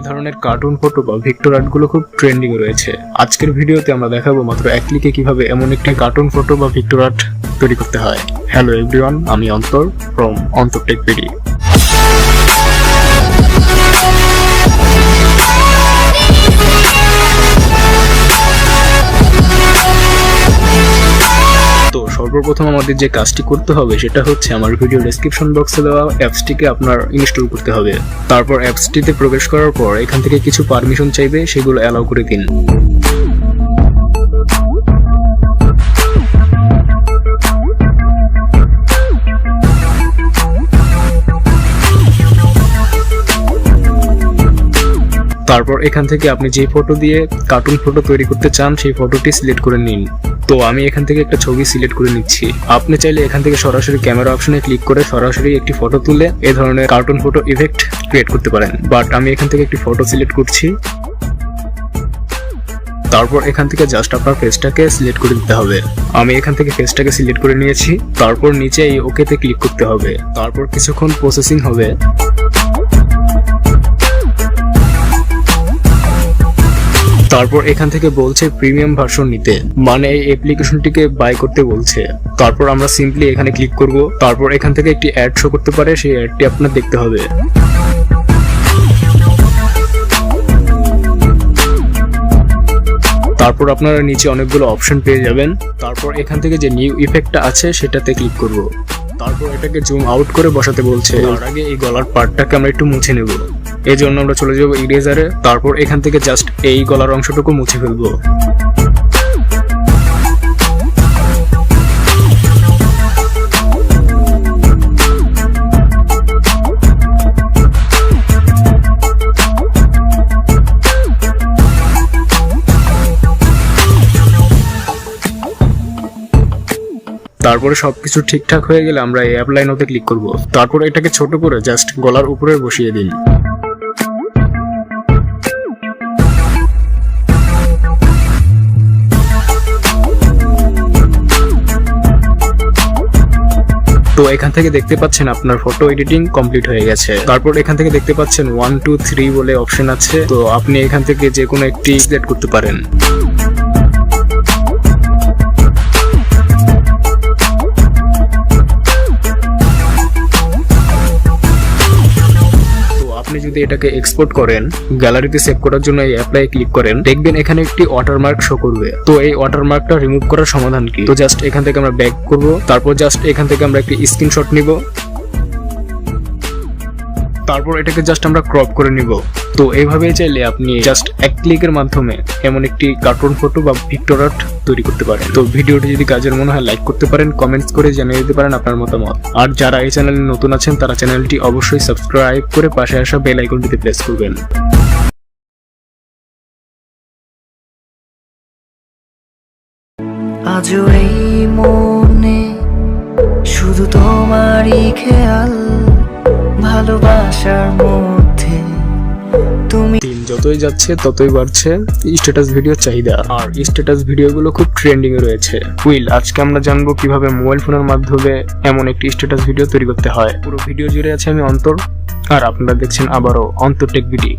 ধরনের cartoon photo বা Victor art গুলো খুব ট্রেন্ডিং রয়েছে। আজকের ভিডিওতে আমরা দেখাবো মাত্র এক ক্লিকে কিভাবে এমন একটি কার্টুন ফটো বা ভিক্টর আর্ট তৈরি করতে হয়। হ্যালো এভরিওয়ান, আমি অন্তর ফ্রম অন্তর টেক ভিডি। তো সর্বপ্রথম আমাদের যে কাজটি করতে হবে সেটা হচ্ছে আমার ভিডিও ডেসক্রিপশন বক্সে দেওয়া অ্যাপসটিকে আপনার ইনস্টল করতে হবে। তারপর অ্যাপসটিতে প্রবেশ করার পর এখান থেকে কিছু পারমিশন চাইবে, সেগুলো অ্যালাউ করে দিন। তারপর এখান থেকে আপনি যে ফটো দিয়ে কার্টুন ফটো তৈরি করতে চান সেই ফটোটি সিলেক্ট করে নিন। তো আমি এখান থেকে একটা ছবি সিলেক্ট করে নিচ্ছি। আপনি চাইলে এখান থেকে সরাসরি ক্যামেরা অপশনে ক্লিক করে সরাসরি একটি ফটো তুলে এই ধরনের কার্টুন ফটো ইফেক্ট ক্রিয়েট করতে পারেন, বাট আমি এখান থেকে একটি ফটো সিলেক্ট করছি। তারপর এখান থেকে জাস্ট আপনার ফেসটাকে সিলেক্ট করে দিতে হবে। আমি এখান থেকে ফেসটাকে সিলেক্ট করে নিয়েছি। তারপর নিচে এই ওকেতে ক্লিক করতে হবে। তারপর কিছুক্ষণ প্রসেসিং হবে। তারপর এখান থেকে বলছে প্রিমিয়াম ভার্সন নিতে, মানে এই অ্যাপ্লিকেশনটিকে বাই করতে বলছে। তারপর আমরা সিম্পলি এখানে ক্লিক করব। তারপর এখান থেকে একটি অ্যাড শো করতে পারে, সেই অ্যাডটি আপনার দেখতে হবে। তারপর আপনারা নিচে অনেকগুলো অপশন পেয়ে যাবেন। তারপর এখান থেকে যে নিউ ইফেক্টটা আছে সেটাতে ক্লিক করব। তারপর এটাকে জুম আউট করে বসাতে বলছে। তার আগে এই গলার পার্টটাকে আমরা একটু মুছে নেব। এই জন্য আমরা চলে যাব ইরেজারে। তারপর এখান থেকে জাস্ট এই গলার অংশটুকু মুছে ফেলবো। তারপরে সবকিছু ঠিকঠাক হয়ে গেলে আমরা এই অ্যাপ্লাই নাওতে ক্লিক করব। তারপর এটাকে ছোট করে জাস্ট গলার উপরে বসিয়ে দিন। তো এখান থেকে দেখতে পাচ্ছেন আপনার ফটো এডিটিং কমপ্লিট হয়ে গেছে। তারপর এখান থেকে দেখতে পাচ্ছেন 1 2 3 বলে অপশন আছে। তো আপনি এখান থেকে যে কোনো একটি সিলেক্ট করতে পারেন। আপনি যদি এটাকে এক্সপোর্ট করেন, গ্যালারিতে সেভ করার জন্য এই অ্যাপ্লাই ক্লিক করেন, দেখবেন এখানে একটি ওয়াটারমার্ক শো করবে। তো এই ওয়াটারমার্কটা রিমুভ করার সমাধান কি? তো জাস্ট এখান থেকে আমরা ব্যাক করব। তারপর জাস্ট এখান থেকে আমরা একটি স্ক্রিনশট নিব। তারপর এটাকে জাস্ট আমরা ক্রপ করে নিব। তো এইভাবেই চাইলে আপনি জাস্ট এক ক্লিকের মাধ্যমে এমন একটি কার্টুন ফটো বা ভিক্টর আর্ট তৈরি করতে পারেন। তো ভিডিওটি যদি কাজের মনে হয় লাইক করতে পারেন, কমেন্টস করে জানিয়ে দিতে পারেন আপনার মতামত। আর যারা এই চ্যানেলে নতুন আছেন তারা চ্যানেলটি অবশ্যই সাবস্ক্রাইব করে পাশে আসা বেল আইকনটিতে প্রেস করবেন। আজও এই মনে শুধু তোমারই খেয়াল, ভালোবাসার মধ্যে তুমি। দিন যতই যাচ্ছে ততই বাড়ছে স্ট্যাটাস ভিডিও চাহিদা, আর স্ট্যাটাস ভিডিওগুলো খুব ট্রেন্ডিং এ রয়েছে। আজকে আমরা জানবো কিভাবে মোবাইল ফোনের মাধ্যমে এমন একটি স্ট্যাটাস ভিডিও তৈরি করতে হয়। পুরো ভিডিও জুড়ে আছে আমি অন্তর, আর আপনারা দেখছেন আবারও অন্তর টেক ভিডি।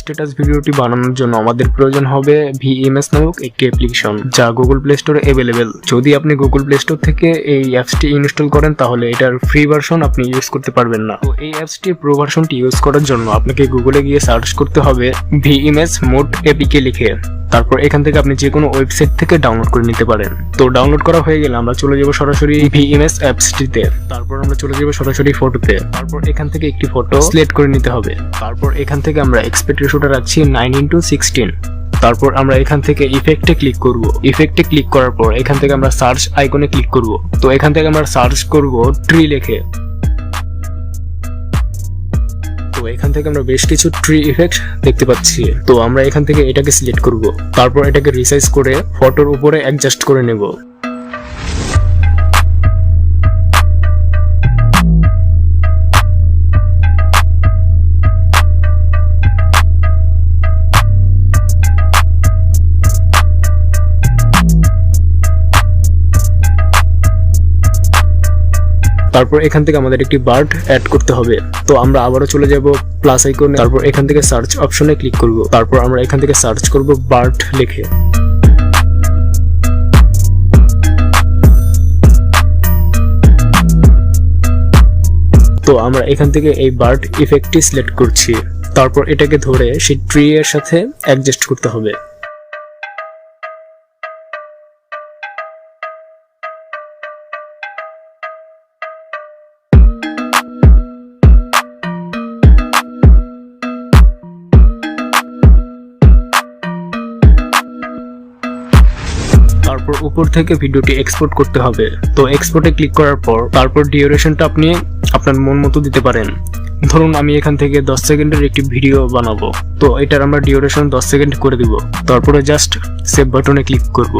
স্ট্যাটাস ভিডিওটি বানানোর জন্য আমাদের প্রয়োজন হবে ভিএমএস নামক একটি অ্যাপ্লিকেশন, যা গুগল প্লে স্টোরে অ্যাভেলেবেল। যদি আপনি গুগল প্লে স্টোর থেকে এই অ্যাপসটি ইনস্টল করেন তাহলে এটার ফ্রি ভার্সন আপনি ইউজ করতে পারবেন না। তো এই অ্যাপসটির প্রো ভার্সনটি ইউজ করার জন্য আপনাকে গুগলে গিয়ে সার্চ করতে হবে ভিএমএস মোড এপিকে লিখে। তারপর এখান থেকে আপনি যে কোনো ওয়েবসাইট থেকে ডাউনলোড করে নিতে পারেন। তো ডাউনলোড করা হয়ে গেলে আমরা চলে যাব সরাসরি ভিএমএস অ্যাপসটিতে। তারপর আমরা চলে যাব সরাসরি ফটোতে। তারপর এখান থেকে একটি ফটো সিলেক্ট করে নিতে হবে। তারপর এখান থেকে আমরা এক্সপেক্ট রেশিওটা রাখছি 9:16। তারপর আমরা এখান থেকে ইফেক্টে ক্লিক করব। ইফেক্টে ক্লিক করার পর এখান থেকে আমরা সার্চ আইকনে ক্লিক করব। তো এখান থেকে আমরা সার্চ করব ট্রি লিখে। তো এখান থেকে আমরা বেশ কিছু ট্রি ইফেক্ট দেখতে পাচ্ছি। তো আমরা এখান থেকে এটাকে সিলেক্ট করব। তারপর এটাকে রিসাইজ করে ফটোর উপরে অ্যাডজাস্ট করে নেব। তারপর এখান থেকে আমাদের একটি বার্ড অ্যাড করতে হবে। তো আমরা আবারও চলে যাব প্লাস আইকনে, তারপর এখান থেকে সার্চ অপশনে ক্লিক করব। তারপর আমরা এখান থেকে সার্চ করব বার্ড লিখে। তো আমরা এখান থেকে এই বার্ড ইফেক্টটি সিলেক্ট করছি। তারপর এটাকে ধরে সেই ট্রি এর সাথে অ্যাডজাস্ট করতে হবে। তারপর উপর থেকে ভিডিওটি এক্সপোর্ট করতে হবে। তো এক্সপোর্টে ক্লিক করার পর তারপর ডিউরেশনটা আপনি আপনার মন মতো দিতে পারেন। ধরুন আমি এখান থেকে 10 সেকেন্ডের একটি ভিডিও বানাবো, তো এটার আমরা ডিউরেশন 10 সেকেন্ড করে দিব। তারপরে জাস্ট সেভ বাটনে ক্লিক করব।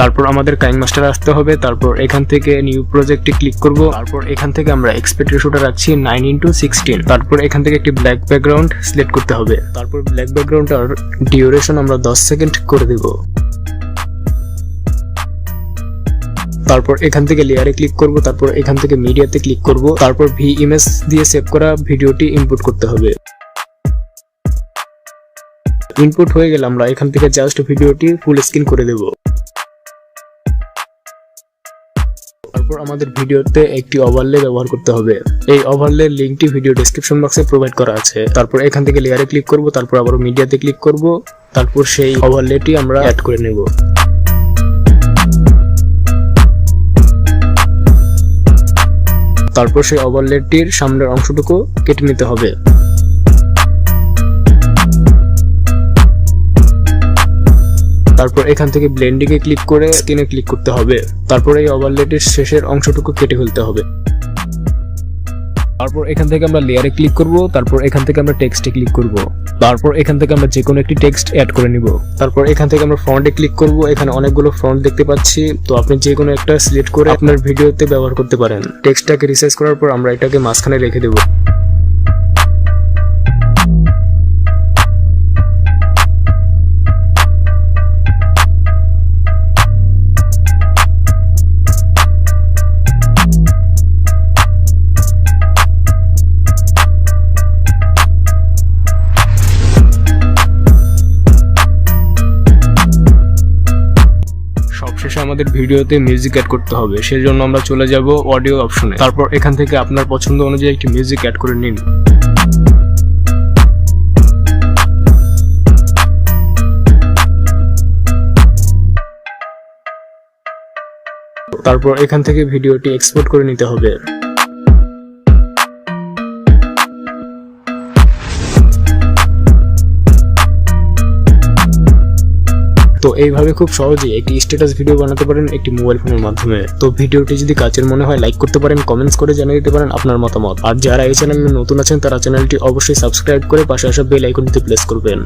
তারপর আমাদের কাইং মাস্টার আসতে হবে। তারপর এখান থেকে নিউ প্রজেক্টে ক্লিক করব। তারপর এখান থেকে আমরা এক্সপেক্ট রেশিওটা রাখছি 9:16। তারপর এখান থেকে একটি ব্ল্যাক ব্যাকগ্রাউন্ড সিলেক্ট করতে হবে। তারপর ব্ল্যাক ব্যাকগ্রাউন্ডটার ডিউরেশন আমরা 10 সেকেন্ড করে দেব। তারপর এখান থেকে লেয়ারে ক্লিক করব। তারপর এখান থেকে মিডিয়াতে ক্লিক করব। তারপর ভি ইমেজ দিয়ে সেভ করা ভিডিওটি ইনপুট করতে হবে। ইনপুট হয়ে গেলে আমরা এখান থেকে জাস্ট ভিডিওটি ফুল স্ক্রিন করে দেব। তারপর আমাদের ভিডিওতে একটি ওভারলে ব্যবহার করতে হবে। এই ওভারলে লিংকটি ভিডিও ডেসক্রিপশন বক্সে প্রোভাইড করা আছে। তারপর এখান থেকে লেয়ারে ক্লিক করব। তারপর আবার মিডিয়াতে ক্লিক করব। তারপর সেই ওভারলেটি আমরা অ্যাড করে নেব। তারপর সেই ওভারলেটির সামনের অংশটুকু কেটে নিতে হবে। তারপর এখান থেকে ব্লেন্ডিং এ ক্লিক করে স্ক্রিনে ক্লিক করতে হবে। তারপর এই ওভারলেটির শেষের অংশটুকু কেটে ফেলতে হবে। তারপর এখান থেকে আমরা লেয়ারে ক্লিক করব। তারপর এখান থেকে আমরা টেক্সটে ক্লিক করব। তারপর এখান থেকে আমরা যে কোনো একটি টেক্সট অ্যাড করে নিব। তারপর এখান থেকে আমরা ফন্টে ক্লিক করব। এখানে অনেকগুলো ফন্ট দেখতে পাচ্ছি, তো আপনি যে কোনো একটা সিলেক্ট করে আপনার ভিডিওতে ব্যবহার করতে পারেন। টেক্সটটাকে রিসাইজ করার পর আমরা এটাকে মাঝখানে রেখে দেব। সবশেষে আমাদের ভিডিওতে মিউজিক অ্যাড করতে হবে, সেজন্য আমরা চলে যাব অডিও অপশনে। তারপর এখান থেকে আপনার পছন্দ অনুযায়ী একটি মিউজিক অ্যাড করে নিন। তারপর এখান থেকে ভিডিওটি এক্সপোর্ট করে নিতে হবে। তো এইভাবে খুব সহজেই একটি স্ট্যাটাস ভিডিও বানাতে পারেন একটি মোবাইল ফোনের মাধ্যমে। তো ভিডিওটি যদি কাজের মনে হয় লাইক করতে পারেন, কমেন্টস করে জানিয়ে দিতে পারেন আপনার মতামত। আর যারা এই চ্যানেলে নতুন আছেন তারা চ্যানেলটি অবশ্যই সাবস্ক্রাইব করে পাশে আসা বেল আইকনটিতে প্রেস করবেন।